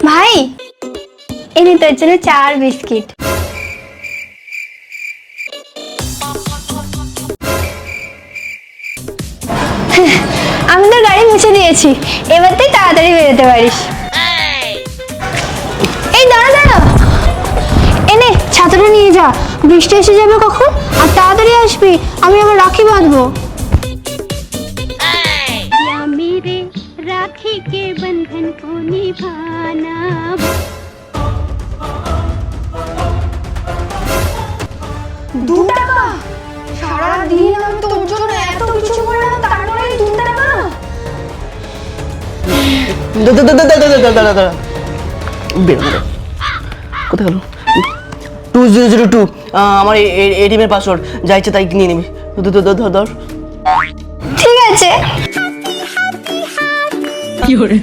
ভাই এনে তোর জন্য 4 বিস্কিট। আমি তো গাড়ি মুছে দিয়েছি, এবার তুই তাড়াতাড়ি বেরোতে পারিস। এই দাঁড়া দাঁড়া, এনে ছাতাটা নিয়ে যা, বৃষ্টি এসে যাবে কখন, আর তাড়াতাড়ি আসবি, আমি আবার রাখি বাঁধবো। রাখি के बंधन को निभाना। $2 সারাদিন আমি তোর জন্য এত কিছু করলাম, তারপরে 2 টাকা। কোথায় গেল? 2002 আমার এটিএম এর পাসওয়ার্ড, যা ইচ্ছে তাই নিয়ে নিবি। ধর। ঠিক আছে। কি করে?